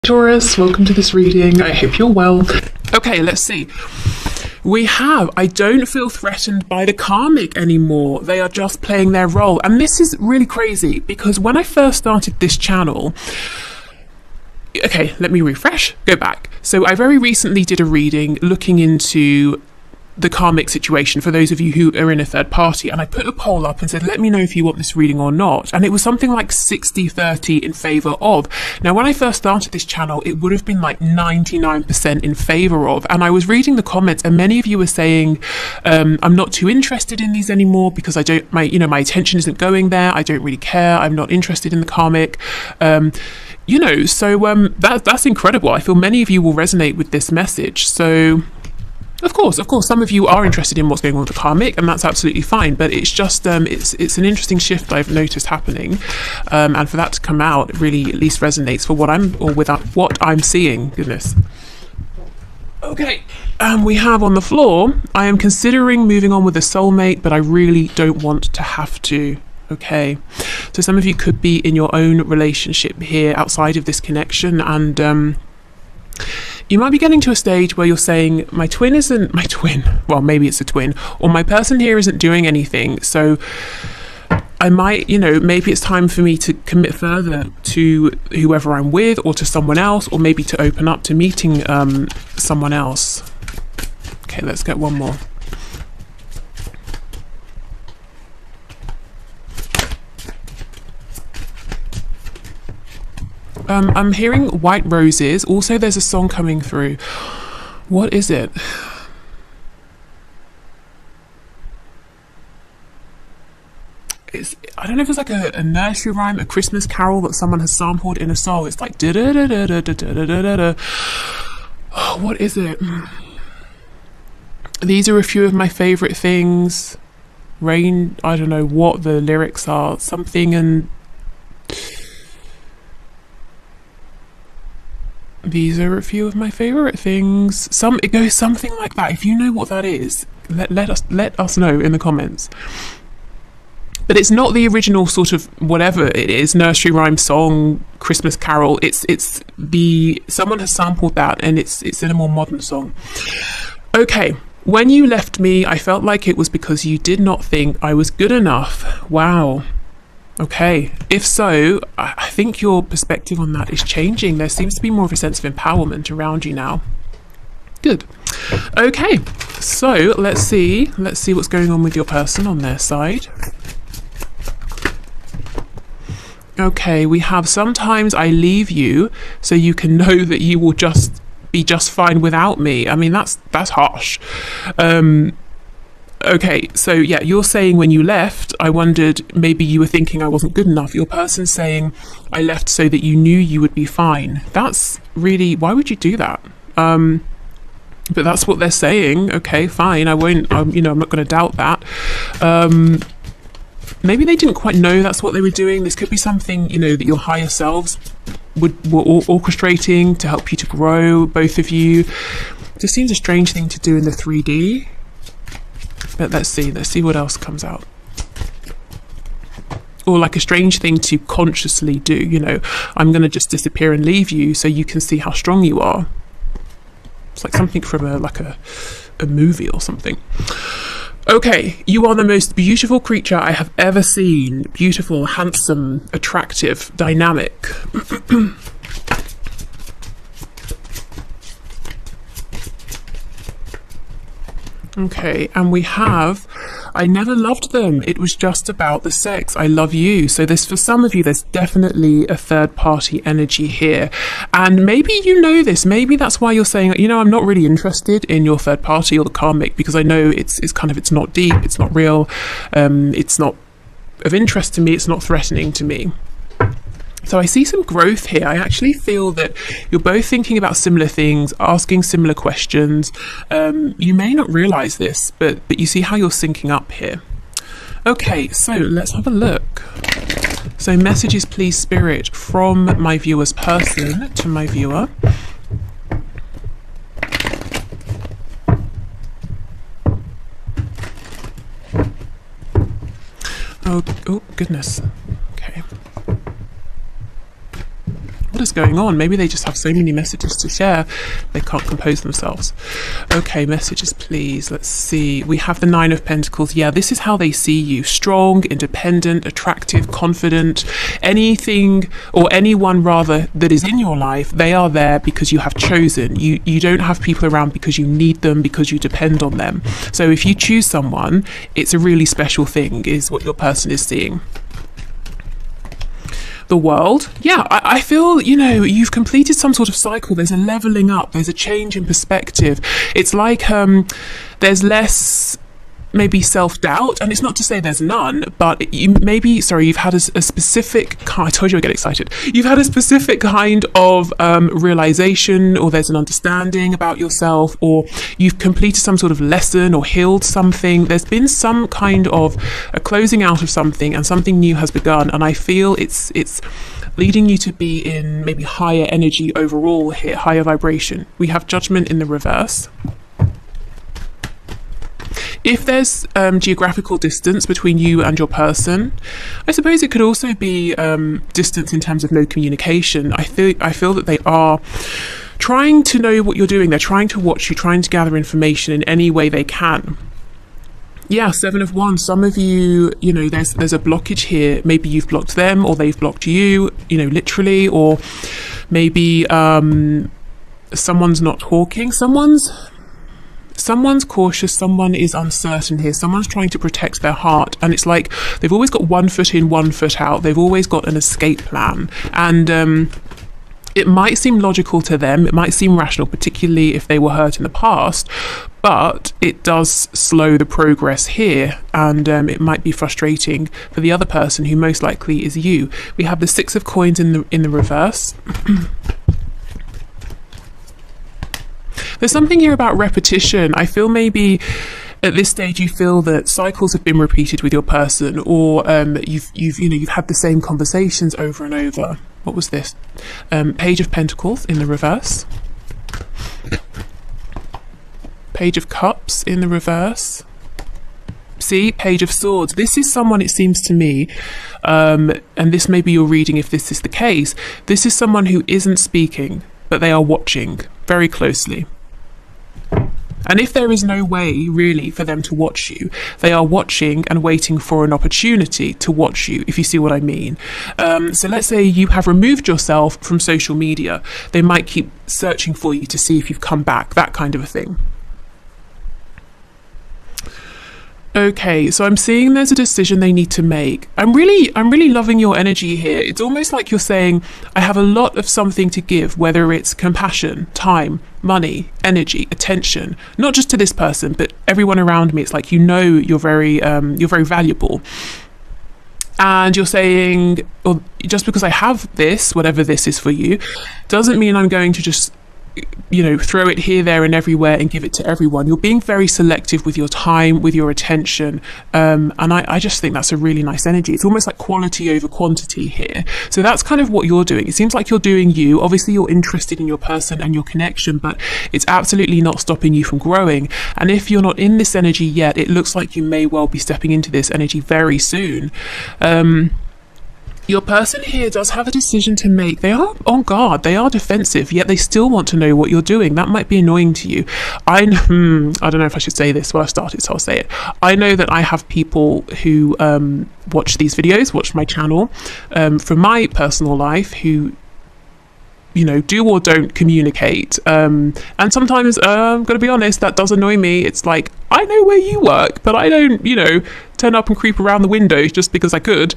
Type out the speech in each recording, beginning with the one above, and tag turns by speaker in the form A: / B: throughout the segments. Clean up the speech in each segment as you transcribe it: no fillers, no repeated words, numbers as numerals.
A: Taurus, welcome to this reading. I hope you're well. Okay, let's see. We have, I don't feel threatened by the karmic anymore. They are just playing their role. And this is really crazy because when I first started this channel, okay, let me refresh, go back. So I very recently did a reading looking into the karmic situation for those of you who are in a third party, and I put a poll up and said, let me know if you want this reading or not, and it was something like 60-30 in favor of. Now when I first started this channel, it would have been like 99% in favor of, and I was reading the comments and many of you were saying I'm not too interested in these anymore because I don't, my attention isn't going there, I don't really care, I'm not interested in the karmic. That's incredible. I feel many of you will resonate with this message. So Of course, some of you are interested in what's going on with the karmic, and that's absolutely fine. But it's just, it's an interesting shift I've noticed happening, and for that to come out, it really at least resonates for what I'm seeing. Goodness. Okay, we have on the floor, I am considering moving on with a soulmate, but I really don't want to have to. Okay, so some of you could be in your own relationship here outside of this connection, and you might be getting to a stage where you're saying, my twin, well, maybe it's a twin, or my person here isn't doing anything, so I might, maybe it's time for me to commit further to whoever I'm with, or to someone else, or maybe to open up to meeting someone else. Okay, let's get one more. I'm hearing white roses. Also, there's a song coming through. What is it? I don't know if it's like a nursery rhyme, a Christmas carol that someone has sampled in a song. It's like da da da da da da da da da. Oh, what is it? These are a few of my favorite things. Rain, I don't know what the lyrics are. Something and these are a few of my favorite things. It goes something like that. If you know what that is, let us know in the comments. But it's not the original sort of whatever it is, nursery rhyme song, Christmas carol. Someone has sampled that, and it's in a more modern song. Okay, when you left me, I felt like it was because you did not think I was good enough. Wow. Okay, if so, I think your perspective on that is changing. There seems to be more of a sense of empowerment around you now. Good. Okay, so let's see what's going on with your person on their side. Okay, we have sometimes I leave you so you can know that you will just be just fine without me. I mean, that's harsh. Okay, so yeah, you're saying when you left, I wondered maybe you were thinking I wasn't good enough. Your person's saying I left so that you knew you would be fine. That's really, why would you do that? But that's what they're saying. Okay, fine. I won't, I'm not going to doubt that. Maybe they didn't quite know that's what they were doing. This could be something, that your higher selves were orchestrating to help you to grow, both of you. This seems a strange thing to do in the 3D. But let's see what else comes out. Or like a strange thing to consciously do, I'm going to just disappear and leave you so you can see how strong you are. It's like something from a movie or something. Okay, you are the most beautiful creature I have ever seen. Beautiful, handsome, attractive, dynamic. Okay, and we have, I never loved them. It was just about the sex. I love you. So for some of you, there's definitely a third party energy here. And maybe you know this. Maybe that's why you're saying, I'm not really interested in your third party or the karmic, because I know it's not deep, it's not real, it's not of interest to me, it's not threatening to me. So I see some growth here. I actually feel that you're both thinking about similar things, asking similar questions. You may not realize this, but you see how you're syncing up here. Okay, so let's have a look. So messages, please, Spirit, from my viewer's person to my viewer. Oh goodness. Okay. is going on? Maybe they just have so many messages to share, they can't compose themselves. Okay, messages, please. Let's see. We have the Nine of Pentacles. Yeah, this is how they see you. Strong, independent, attractive, confident. Anything, or anyone rather, that is in your life, they are there because you have chosen. You don't have people around because you need them, because you depend on them. So if you choose someone, it's a really special thing, is what your person is seeing. The World. Yeah, I feel, you know, you've completed some sort of cycle. There's a leveling up. There's a change in perspective. It's like there's less maybe self-doubt, and it's not to say there's none, but you've had a specific, I told you I get excited, you've had a specific kind of realization, or there's an understanding about yourself, or you've completed some sort of lesson or healed something. There's been some kind of a closing out of something, and something new has begun, and I feel it's leading you to be in maybe higher energy overall here, higher vibration. We have Judgment in the reverse. If there's geographical distance between you and your person, I suppose it could also be distance in terms of no communication. I feel that they are trying to know what you're doing. They're trying to watch you, trying to gather information in any way they can. Yeah, Seven of Wands. Some of you, you know, there's a blockage here. Maybe you've blocked them, or they've blocked you, you know, literally, or maybe someone's not talking. Someone's cautious, someone is uncertain here, someone's trying to protect their heart, and it's like they've always got one foot in, one foot out. They've always got an escape plan, and it might seem logical to them, it might seem rational, particularly if they were hurt in the past, but it does slow the progress here, and it might be frustrating for the other person, who most likely is you. We have the Six of Coins in the reverse. There's something here about repetition. I feel maybe at this stage you feel that cycles have been repeated with your person, or you've had the same conversations over and over. What was this? Page of Pentacles in the reverse. Page of Cups in the reverse. See, Page of Swords. This is someone, it seems to me, and this may be your reading if this is the case, this is someone who isn't speaking, but they are watching very closely. And if there is no way really for them to watch you, they are watching and waiting for an opportunity to watch you, if you see what I mean. So let's say you have removed yourself from social media. They might keep searching for you to see if you've come back, that kind of a thing. Okay, so I'm seeing there's a decision they need to make. I'm really loving your energy here. It's almost like you're saying, I have a lot of something to give, whether it's compassion, time, money, energy, attention, not just to this person, but everyone around me. It's like, you know, you're very valuable. And you're saying, well, just because I have this, whatever this is for you, doesn't mean I'm going to just, you know, throw it here, there and everywhere and give it to everyone. You're being very selective with your time, with your attention, and I just think that's a really nice energy. It's almost like quality over quantity here. So that's kind of what you're doing. It seems like you're doing you. Obviously you're interested in your person and your connection, but it's absolutely not stopping you from growing. And if you're not in this energy yet, it looks like you may well be stepping into this energy very soon. Your person here does have a decision to make. They are on guard, they are defensive, yet they still want to know what you're doing. That might be annoying to you. I don't know if I should say this. Well, I started, so I'll say it. I know that I have people who watch these videos, watch my channel, from my personal life, who, you know, do or don't communicate. And sometimes, I'm going to be honest, that does annoy me. It's like, I know where you work, but I don't, you know, turn up and creep around the windows just because I could.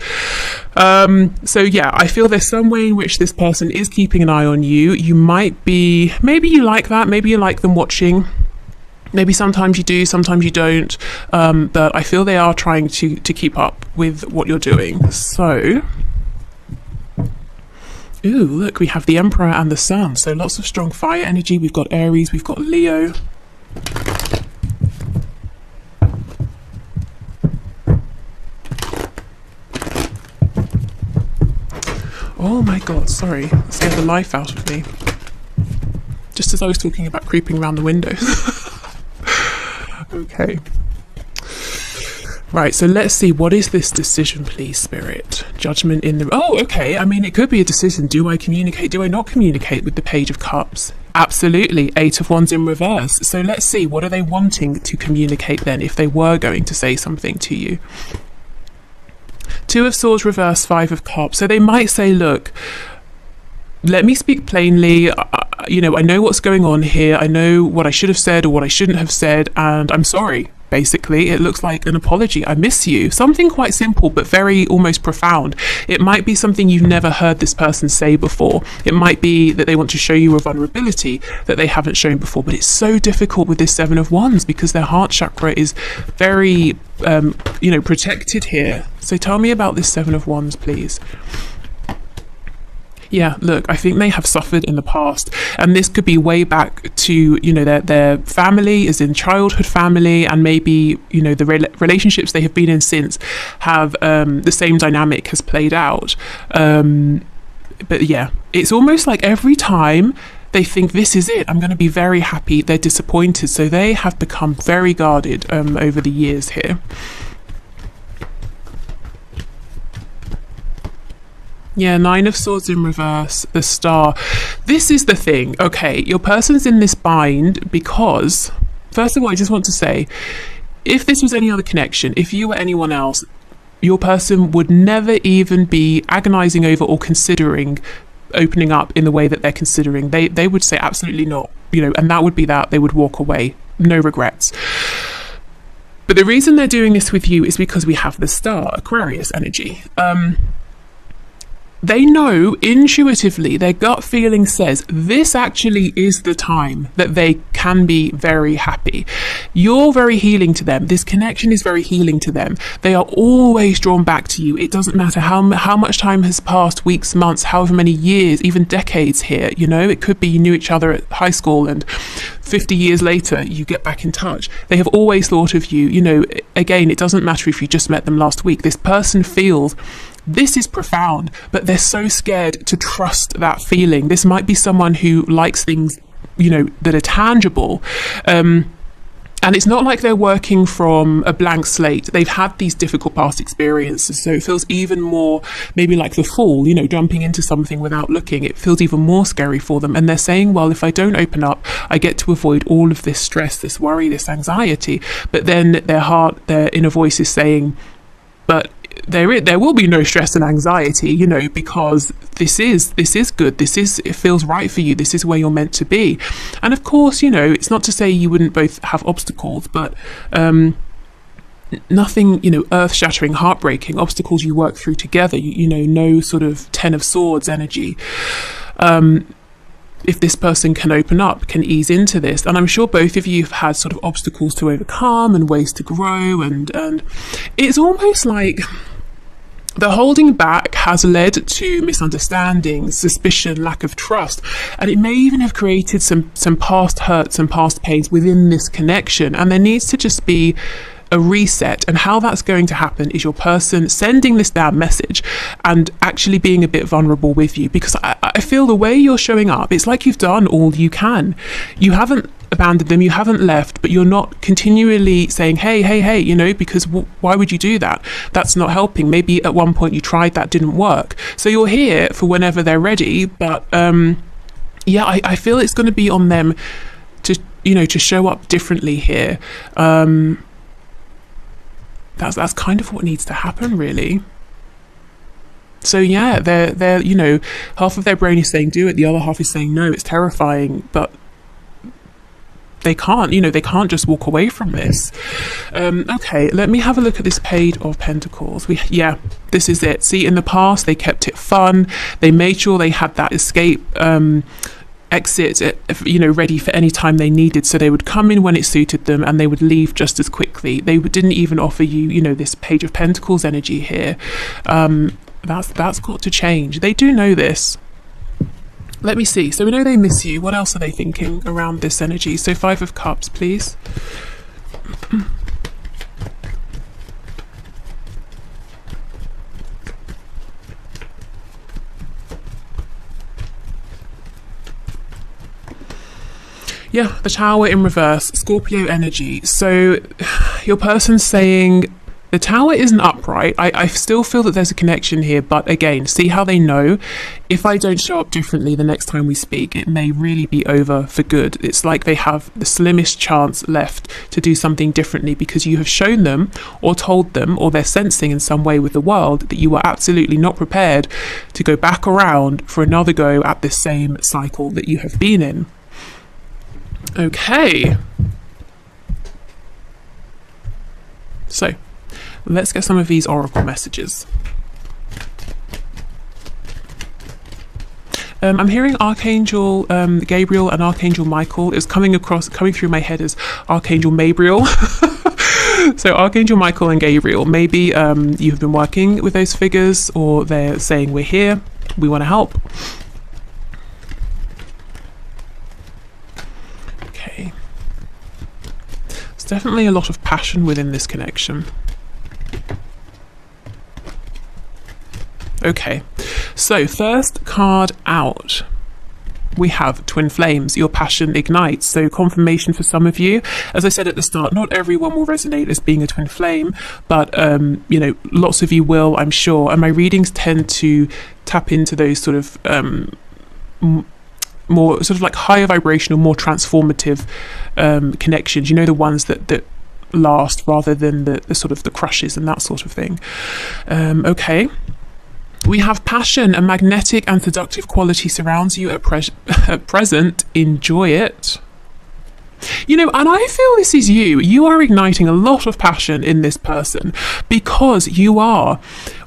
A: So yeah, I feel there's some way in which this person is keeping an eye on you. You might be, maybe you like that, maybe you like them watching. Maybe sometimes you do, sometimes you don't. But I feel they are trying to keep up with what you're doing. So, ooh, look, we have the Emperor and the Sun. So lots of strong fire energy. We've got Aries, we've got Leo. Oh my God, sorry, that scared the life out of me. Just as I was talking about creeping around the windows. Okay. Right, so let's see, what is this decision, please, Spirit? Judgment in the... Oh, okay, I mean, it could be a decision. Do I communicate? Do I not communicate with the Page of Cups? Absolutely. 8 of Wands in reverse. So let's see, what are they wanting to communicate then, if they were going to say something to you? 2 of Swords reverse, 5 of Cups. So they might say, look, let me speak plainly. You know, I know what's going on here. I know what I should have said or what I shouldn't have said, and I'm sorry. Basically, it looks like an apology. I miss you. Something quite simple, but very almost profound. It might be something you've never heard this person say before. It might be that they want to show you a vulnerability that they haven't shown before, but it's so difficult with this 7 of Wands because their heart chakra is very, you know, protected here. So tell me about this 7 of Wands, please. Yeah, look, I think they have suffered in the past, and this could be way back to, you know, their family, as in childhood family, and maybe, you know, the relationships they have been in since have the same dynamic has played out. But yeah, it's almost like every time they think this is it, I'm going to be very happy, they're disappointed. So they have become very guarded over the years here. Yeah, 9 of Swords in reverse, the Star. This is the thing, okay, your person's in this bind because, first of all, I just want to say, if this was any other connection, if you were anyone else, your person would never even be agonizing over or considering opening up in the way that they're considering. They would say absolutely not, you know, and that would be that. They would walk away, no regrets. But the reason they're doing this with you is because we have the Star, Aquarius energy. They know intuitively, their gut feeling says this actually is the time that they can be very happy. You're very healing to them. This connection is very healing to them. They are always drawn back to you. It doesn't matter how much time has passed, weeks, months, however many years, even decades here. You know, it could be you knew each other at high school and 50 years later you get back in touch. They have always thought of you. You know, again, it doesn't matter if you just met them last week. This person feels this is profound, but they're so scared to trust that feeling. This might be someone who likes things, you know, that are tangible. And it's not like they're working from a blank slate. They've had these difficult past experiences. So it feels even more maybe like the Fool, you know, jumping into something without looking. It feels even more scary for them. And they're saying, well, if I don't open up, I get to avoid all of this stress, this worry, this anxiety. But then their heart, their inner voice is saying, but there will be no stress and anxiety, you know, because this is good. It feels right for you. This is where you're meant to be. And of course, you know, it's not to say you wouldn't both have obstacles, but nothing, you know, earth-shattering, heartbreaking obstacles you work through together. You know, no sort of 10 of Swords energy. If this person can open up, can ease into this. And I'm sure both of you have had sort of obstacles to overcome and ways to grow, and it's almost like the holding back has led to misunderstandings, suspicion, lack of trust, and it may even have created some past hurts and past pains within this connection. And there needs to just be a reset, and how that's going to happen is your person sending this down message and actually being a bit vulnerable with you, because I feel the way you're showing up, it's like you've done all you can. You haven't abandoned them, you haven't left, but you're not continually saying, hey, you know, because why would you do that? That's not helping. Maybe at one point you tried, that didn't work. So you're here for whenever they're ready, but yeah, I feel it's going to be on them to, you know, to show up differently here. That's kind of what needs to happen, really. So yeah, they're you know, half of their brain is saying do it, the other half is saying no, it's terrifying, but they can't, you know, they can't just walk away from this. Okay, let me have a look at this Page of Pentacles. Yeah, this is it. See, in the past they kept it fun. They made sure they had that escape exit, you know, ready for any time they needed. So they would come in when it suited them and they would leave just as quickly. They didn't even offer you, you know, this Page of Pentacles energy here. That's got to change. They do know this. Let me see. So we know they miss you. What else are they thinking around this energy? So 5 of Cups, please. Yeah, the Tower in reverse, Scorpio energy. So your person's saying The Tower isn't upright. I still feel that there's a connection here, but again, see how they know. If I don't show up differently the next time we speak, it may really be over for good. It's like they have the slimmest chance left to do something differently because you have shown them or told them, or they're sensing in some way with the world, that you are absolutely not prepared to go back around for another go at this same cycle that you have been in. Okay. So, let's get some of these oracle messages. I'm hearing Archangel Gabriel and Archangel Michael. It's coming through my head as Archangel Mabriel. So Archangel Michael and Gabriel, maybe you've been working with those figures, or they're saying, we're here, we want to help. Okay. There's definitely a lot of passion within this connection. Okay, so first card out, we have Twin Flames. Your passion ignites. So confirmation for some of you. As I said at the start, not everyone will resonate as being a twin flame, but you know, lots of you will, I'm sure. And my readings tend to tap into those sort of more sort of like higher vibrational, more transformative connections. You know, the ones that last rather than the sort of the crushes and that sort of thing. Okay. We have passion. A magnetic and seductive quality surrounds you at present. Enjoy it. You know, and I feel this is you. You are igniting a lot of passion in this person because you are,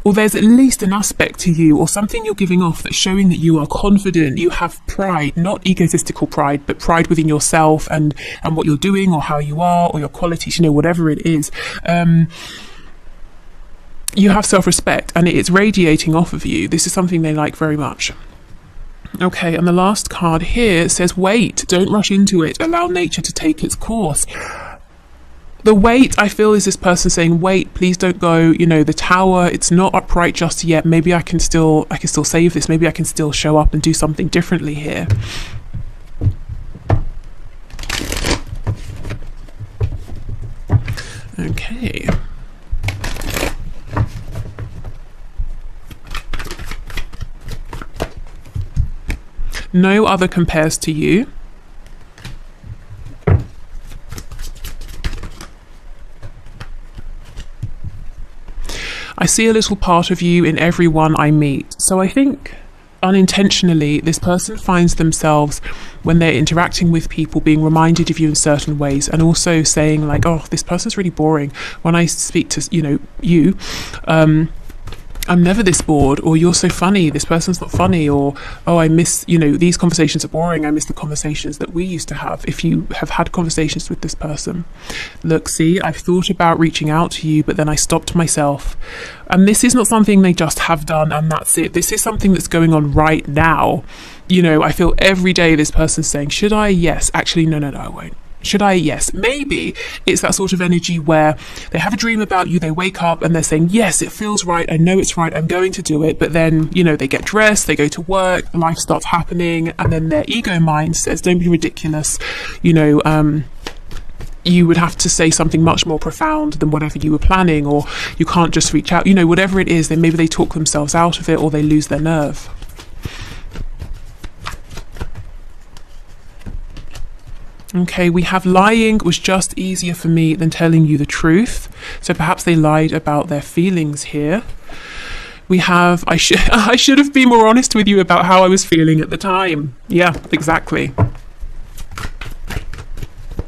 A: or there's at least an aspect to you or something you're giving off that's showing that you are confident, you have pride, not egotistical pride, but pride within yourself and what you're doing or how you are or your qualities, you know, whatever it is. You have self-respect and it's radiating off of you. This is something they like very much. Okay, and the last card here says, wait, don't rush into it. Allow nature to take its course. The wait, I feel, is this person saying, wait, please don't go. You know, the Tower, it's not upright just yet. Maybe I can still save this. Maybe I can still show up and do something differently here. Okay. No other compares to you. I see a little part of you in everyone I meet. So I think unintentionally this person finds themselves, when they're interacting with people, being reminded of you in certain ways, and also saying like, oh, this person's really boring. When I speak to, you know, you, I'm never this bored, or you're so funny, this person's not funny, or oh, I miss, you know, these conversations are boring, I miss the conversations that we used to have. If you have had conversations with this person, look, see, I've thought about reaching out to you, but then I stopped myself. And this is not something they just have done and that's it. This is something that's going on right now. You know, I feel every day this person's saying, should I? Yes. Actually, no, I won't. Should I? Yes. Maybe it's that sort of energy where they have a dream about you, they wake up and they're saying, yes, it feels right, I know it's right, I'm going to do it. But then, you know, they get dressed, they go to work, life starts happening, and then their ego mind says, don't be ridiculous. You know, you would have to say something much more profound than whatever you were planning, or you can't just reach out, you know, whatever it is. Then maybe they talk themselves out of it, or they lose their nerve. Okay, we have lying was just easier for me than telling you the truth. So perhaps they lied about their feelings here. We have, I should have been more honest with you about how I was feeling at the time. Yeah, exactly.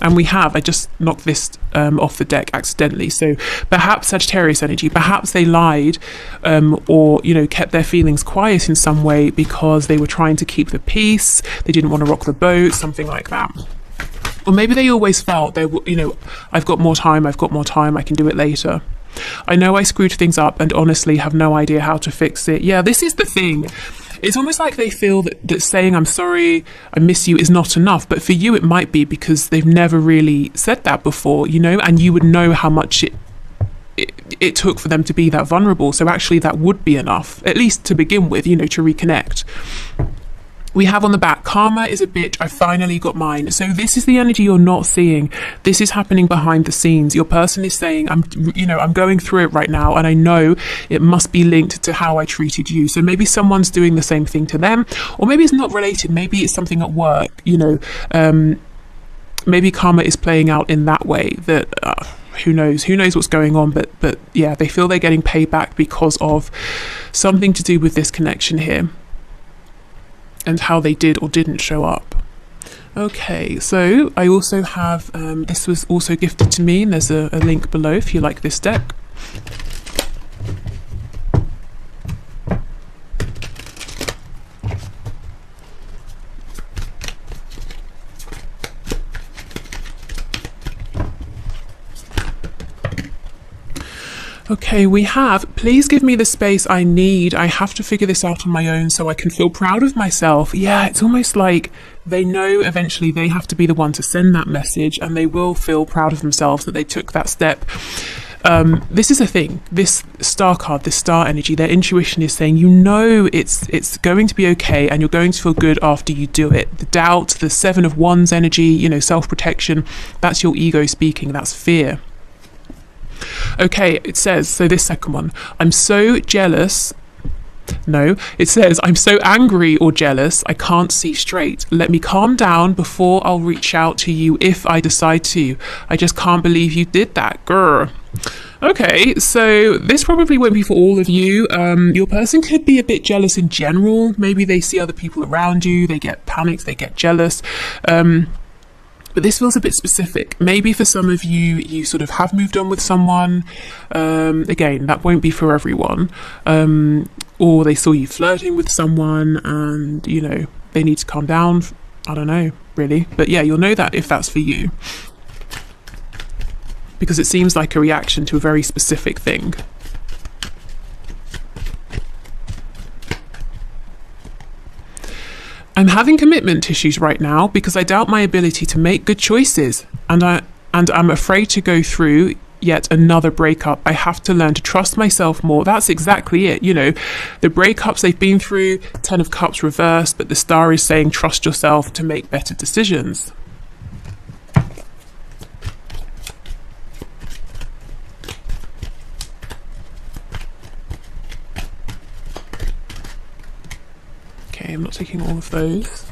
A: And we have, I just knocked this off the deck accidentally. So perhaps Sagittarius energy, perhaps they lied or, you know, kept their feelings quiet in some way because they were trying to keep the peace. They didn't want to rock the boat, something like that. Or maybe they always felt they were, you know, I've got more time, I can do it later. I know I screwed things up and honestly have no idea how to fix it. Yeah, this is the thing. It's almost like they feel that saying I'm sorry, I miss you is not enough. But for you, it might be because they've never really said that before, you know, and you would know how much it took for them to be that vulnerable. So actually that would be enough, at least to begin with, you know, to reconnect. We have on the back, karma is a bitch, I finally got mine. So this is the energy you're not seeing. This is happening behind the scenes. Your person is saying, I'm going through it right now, and I know it must be linked to how I treated you. So maybe someone's doing the same thing to them, or maybe it's not related. Maybe it's something at work, maybe karma is playing out in that way, that who knows what's going on, but yeah, they feel they're getting payback because of something to do with this connection here and how they did or didn't show up. Okay, so I also have this was also gifted to me, and there's a link below if you like this deck. Okay, we have, please give me the space I need. I have to figure this out on my own so I can feel proud of myself. Yeah, it's almost like they know eventually they have to be the one to send that message, and they will feel proud of themselves that they took that step. This is a thing, this star card, this star energy, their intuition is saying, it's going to be okay, and you're going to feel good after you do it. The doubt, the 7 of Wands energy, self-protection, that's your ego speaking, that's fear. Okay, it says, so this second one, I'm so jealous. No, it says, I'm so angry or jealous, I can't see straight. Let me calm down before I'll reach out to you if I decide to. I just can't believe you did that, grr. Okay, so this probably won't be for all of you. Your person could be a bit jealous in general. Maybe they see other people around you, they get panicked, they get jealous. But this feels a bit specific. Maybe for some of you, you sort of have moved on with someone. Again, that won't be for everyone. Or they saw you flirting with someone and, they need to calm down. I don't know, really. But yeah, you'll know that if that's for you. Because it seems like a reaction to a very specific thing. I'm having commitment issues right now because I doubt my ability to make good choices, and I'm afraid to go through yet another breakup. I have to learn to trust myself more. That's exactly it. The breakups they've been through, 10 of Cups reversed, but the star is saying trust yourself to make better decisions. I'm not taking all of those.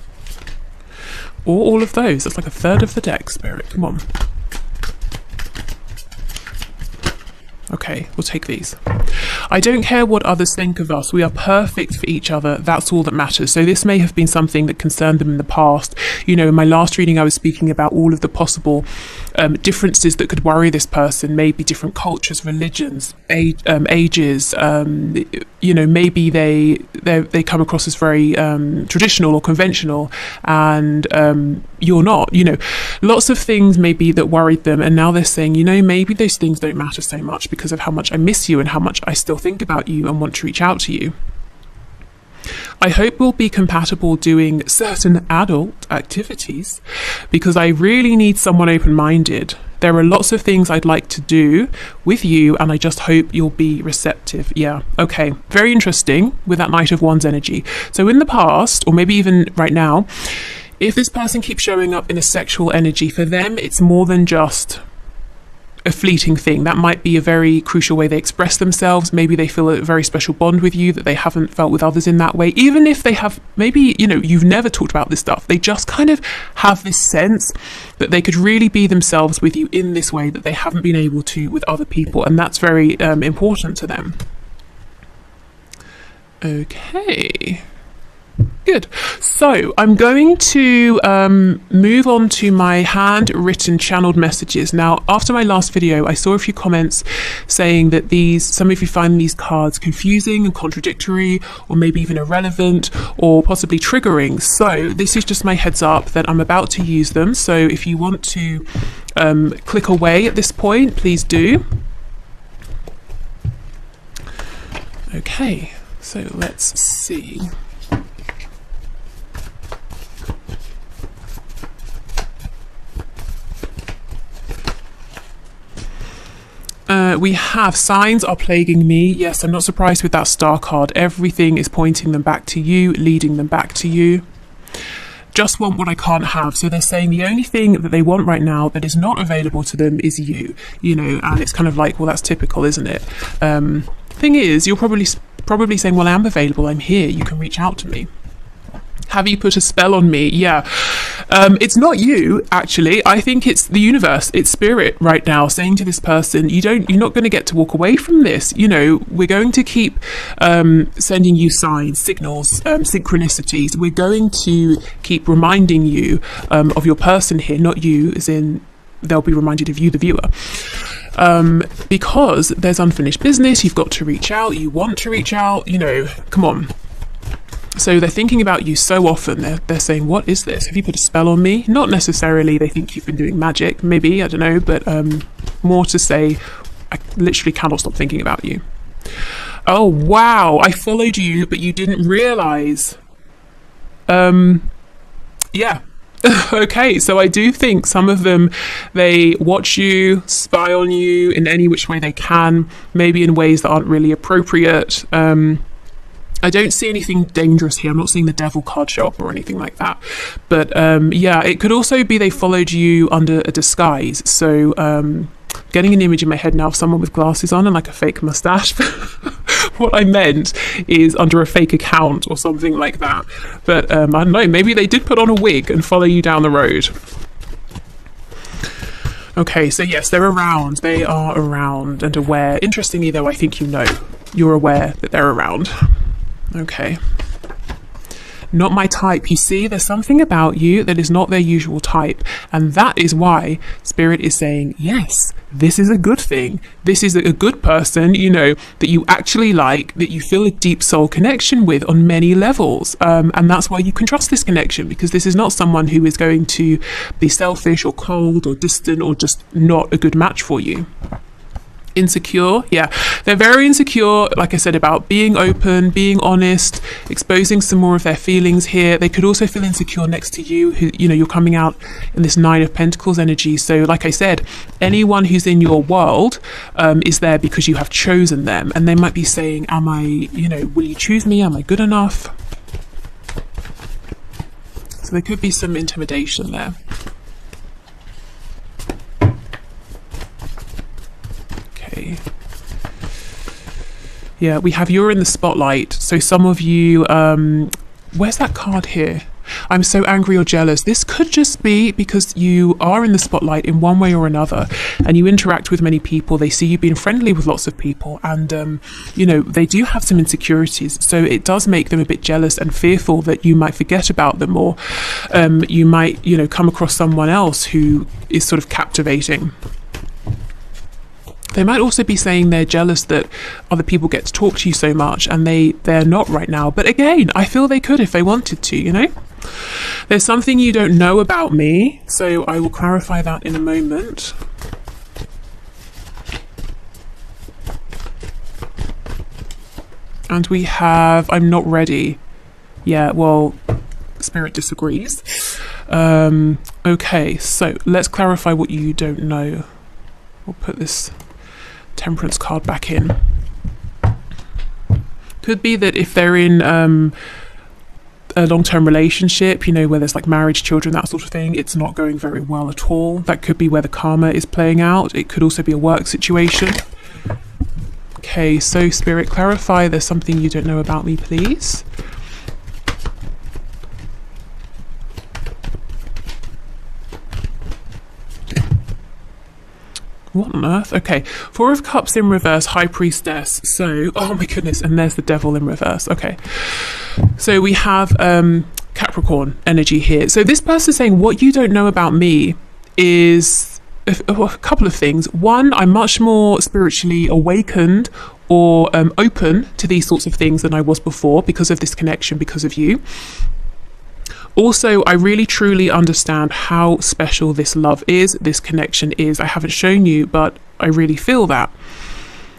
A: Or all of those. That's like a third of the deck, Spirit. Come on. Okay, we'll take these. I don't care what others think of us. We are perfect for each other. That's all that matters. So this may have been something that concerned them in the past. In my last reading, I was speaking about all of the possible differences that could worry this person. Maybe different cultures, religions, ages. Maybe they come across as very traditional or conventional, and you're not. Lots of things maybe that worried them, and now they're saying, maybe those things don't matter so much because of how much I miss you and how much I still think about you and want to reach out to you. I hope we'll be compatible doing certain adult activities because I really need someone open-minded. There are lots of things I'd like to do with you, and I just hope you'll be receptive. Yeah, okay, very interesting with that Knight of Wands energy. So in the past, or maybe even right now, if this person keeps showing up in a sexual energy, for them it's more than just a fleeting thing. That might be a very crucial way they express themselves. Maybe they feel a very special bond with you that they haven't felt with others in that way. Even if they have, maybe, you've never talked about this stuff. They just kind of have this sense that they could really be themselves with you in this way that they haven't been able to with other people. And that's very important to them. Okay. Good. So I'm going to move on to my handwritten channeled messages. Now, after my last video, I saw a few comments saying that some of you find these cards confusing and contradictory, or maybe even irrelevant, or possibly triggering. So this is just my heads up that I'm about to use them. So if you want to click away at this point, please do. Okay, so let's see. We have signs are plaguing me. Yes, I'm not surprised with that star card. Everything is pointing them back to you, leading them back to you. just want what I can't have. So they're saying the only thing that they want right now that is not available to them is you, you know, and it's kind of like, well, that's typical, isn't it? Thing is, you're probably saying, well, I'm available, I'm here, you can reach out to me. Have you put a spell on me? Yeah. It's not you, actually. I think it's the universe, it's spirit right now saying to this person, you're not going to get to walk away from this. You know, we're going to keep sending you signs, signals, synchronicities. We're going to keep reminding you of your person here, not you, as in they'll be reminded of you, the viewer. Because there's unfinished business, you've got to reach out, you want to reach out, you know, come on. So they're thinking about you so often, they're saying, what is this? Have you put a spell on me? Not necessarily they think you've been doing magic, maybe, I don't know, but more to say, I literally cannot stop thinking about you. Oh, wow, I followed you, but you didn't realise. Yeah. Okay, so I do think some of them, they watch you, spy on you in any which way they can, maybe in ways that aren't really appropriate. I don't see anything dangerous here. I'm not seeing the devil card show up or anything like that. But yeah, it could also be they followed you under a disguise. So getting an image in my head now of someone with glasses on and like a fake mustache. What I meant is under a fake account or something like that. But I don't know, maybe they did put on a wig and follow you down the road. Okay, so yes, they're around. They are around and aware. Interestingly though, I think you know. You're aware that they're around. Okay. Not my type. You see, there's something about you that is not their usual type. And that is why Spirit is saying, yes, this is a good thing. This is a good person, you know, that you actually like, that you feel a deep soul connection with on many levels. And that's why you can trust this connection, because this is not someone who is going to be selfish or cold or distant or just not a good match for you. Insecure, yeah, they're very insecure, like I said, about being open, being honest, exposing some more of their feelings here. They could also feel insecure next to you, who, you know, you're coming out in this 9 of Pentacles energy. So like I said, anyone who's in your world is there because you have chosen them, and they might be saying, am I, you know, will you choose me? Am I good enough? So there could be some intimidation there. Yeah, we have you're in the spotlight. So some of you, where's that card here? I'm so angry or jealous. This could just be because you are in the spotlight in one way or another, and you interact with many people. They see you being friendly with lots of people, and you know, they do have some insecurities. So it does make them a bit jealous and fearful that you might forget about them, or you might, you know, come across someone else who is sort of captivating. They might also be saying they're jealous that other people get to talk to you so much, and they're not right now. But again, I feel they could if they wanted to, you know? There's something you don't know about me, so I will clarify that in a moment. And we have, I'm not ready. Yeah, well, Spirit disagrees. Okay, so let's clarify what you don't know. We'll put this Temperance card back in. Could be that if they're in a long-term relationship, you know, where there's like marriage, children, that sort of thing, it's not going very well at all. That could be where the karma is playing out. It could also be a work situation. Okay, so Spirit, clarify there's something you don't know about me, please. What on earth? Okay, 4 of Cups in reverse, High Priestess. So, oh my goodness, and there's the Devil in reverse. Okay, so we have Capricorn energy here. So this person saying, what you don't know about me is a couple of things. One, I'm much more spiritually awakened or open to these sorts of things than I was before because of this connection, because of you. Also, I really truly understand how special this love is, this connection is. I haven't shown you, but I really feel that.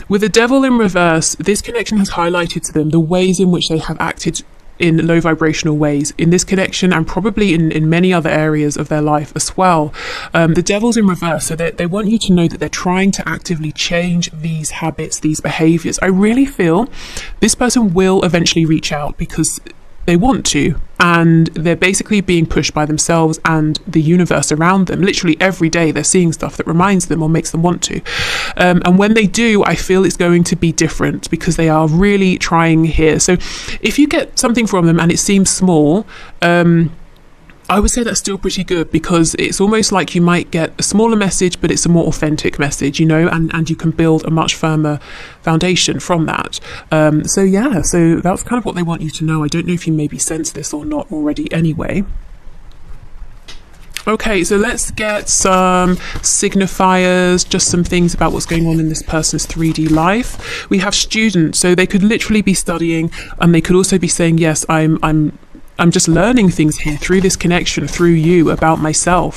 A: With the Devil in reverse, this connection has highlighted to them the ways in which they have acted in low vibrational ways in this connection, and probably in many other areas of their life as well. The Devil's in reverse, so they want you to know that they're trying to actively change these habits, these behaviors. I really feel this person will eventually reach out, because they want to, and they're basically being pushed by themselves and the universe around them. Literally every day they're seeing stuff that reminds them or makes them want to, and when they do, I feel it's going to be different because they are really trying here. So if you get something from them and it seems small, I would say that's still pretty good, because it's almost like you might get a smaller message, but it's a more authentic message, you know, and you can build a much firmer foundation from that. So yeah, so that's kind of what they want you to know. I don't know if you maybe sense this or not already anyway. Okay, so let's get some signifiers, just some things about what's going on in this person's 3D life. We have students, so they could literally be studying, and they could also be saying, yes, I'm just learning things here through this connection, through you, about myself.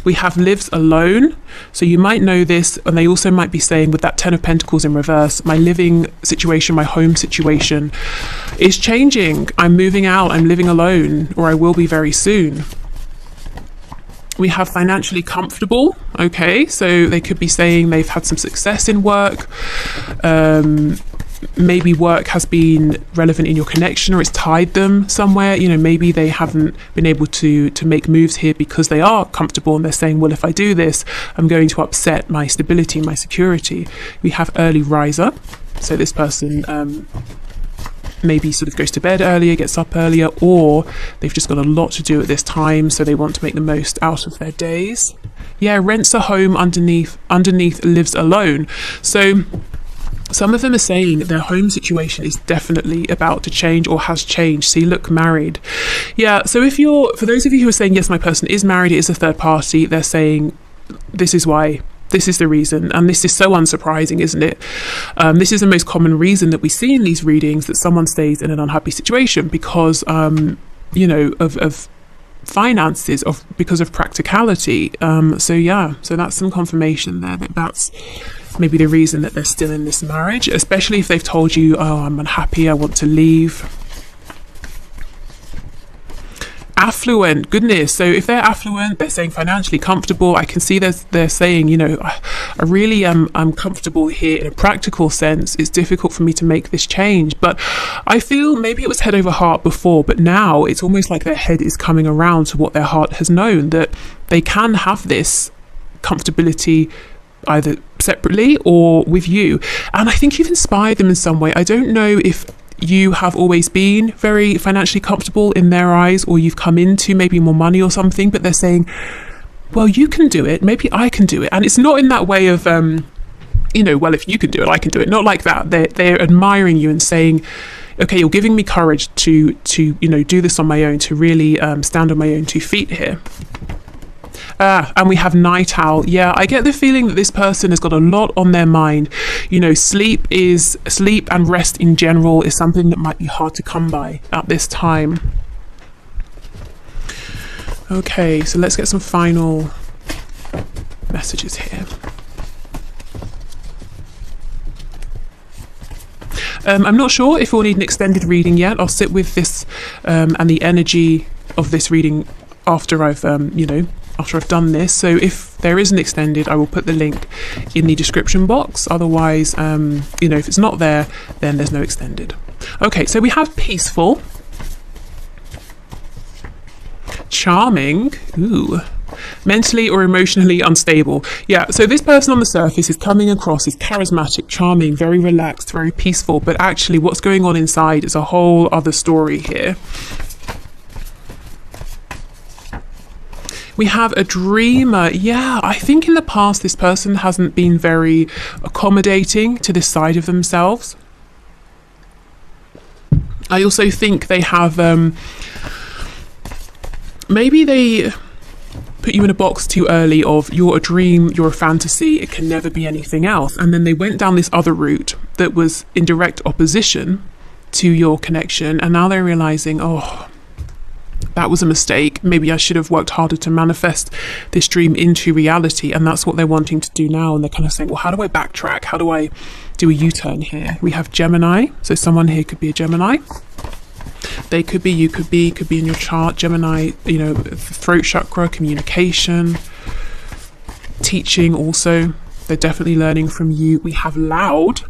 A: We have lives alone, so you might know this, and they also might be saying with that 10 of Pentacles in reverse, my living situation, my home situation is changing. I'm moving out, I'm living alone, or I will be very soon. We have financially comfortable. Okay, so they could be saying they've had some success in work. Maybe work has been relevant in your connection, or it's tied them somewhere. You know, maybe they haven't been able to make moves here because they are comfortable, and they're saying, well, if I do this, I'm going to upset my stability, my security. We have early riser, so this person maybe sort of goes to bed earlier, gets up earlier, or they've just got a lot to do at this time, so they want to make the most out of their days. Yeah, rents a home, underneath lives alone. So some of them are saying their home situation is definitely about to change or has changed. So you look married. Yeah, so for those of you who are saying, yes, my person is married, it is a third party, they're saying, this is why. This is the reason, and this is so unsurprising, isn't it? This is the most common reason that we see in these readings, that someone stays in an unhappy situation because, you know, of finances, because of practicality. So yeah, so that's some confirmation there that that's maybe the reason that they're still in this marriage, especially if they've told you, oh, I'm unhappy, I want to leave. Affluent, goodness. So if they're affluent, they're saying financially comfortable. I can see they're saying, you know, I really am, I'm comfortable here in a practical sense. It's difficult for me to make this change, but I feel maybe it was head over heart before, but now it's almost like their head is coming around to what their heart has known, that they can have this comfortability either separately or with you. And I think you've inspired them in some way. I don't know if you have always been very financially comfortable in their eyes, or you've come into maybe more money or something, but they're saying, well, you can do it, maybe I can do it. And it's not in that way of you know, well, if you can do it, I can do it. Not like that. They're admiring you and saying, okay, you're giving me courage to you know, do this on my own, to really stand on my own 2 feet here. And we have night owl. Yeah, I get the feeling that this person has got a lot on their mind. You know, sleep and rest in general is something that might be hard to come by at this time. Okay, so let's get some final messages here. I'm not sure if we'll need an extended reading yet. I'll sit with this and the energy of this reading after I've you know, after I've done this. So if there is an extended, I will put the link in the description box. Otherwise, you know, if it's not there, then there's no extended. Okay, so we have peaceful, charming, ooh, mentally or emotionally unstable. Yeah, so this person on the surface is coming across as charismatic, charming, very relaxed, very peaceful, but actually what's going on inside is a whole other story here. We have a dreamer. Yeah, I think in the past this person hasn't been very accommodating to this side of themselves. I also think they have, maybe they put you in a box too early of you're a dream, you're a fantasy, it can never be anything else. And then they went down this other route that was in direct opposition to your connection. And now they're realizing, oh, that was a mistake. Maybe I should have worked harder to manifest this dream into reality. And that's what they're wanting to do now. And they're kind of saying, well, how do I backtrack? How do I do a U-turn here? We have Gemini. So someone here could be a Gemini. They could be, you could be in your chart. Gemini, you know, throat chakra, communication, teaching also. They're definitely learning from you. We have loud.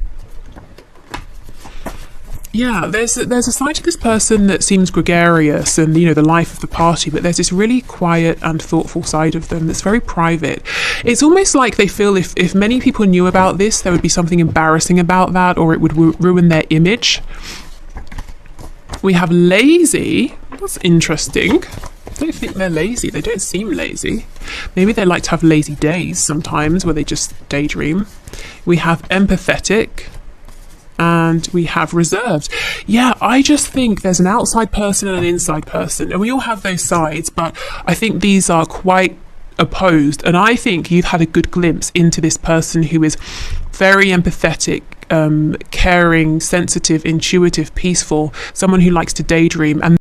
A: Yeah, there's a side to this person that seems gregarious and, you know, the life of the party, but there's this really quiet and thoughtful side of them that's very private. It's almost like they feel if many people knew about this, there would be something embarrassing about that, or it would ruin their image. We have lazy. That's interesting. I don't think they're lazy. They don't seem lazy. Maybe they like to have lazy days sometimes where they just daydream. We have empathetic. And we have reserved. Yeah, I just think there's an outside person and an inside person, and we all have those sides, but I think these are quite opposed. And I think you've had a good glimpse into this person who is very empathetic, caring, sensitive, intuitive, peaceful, someone who likes to daydream, and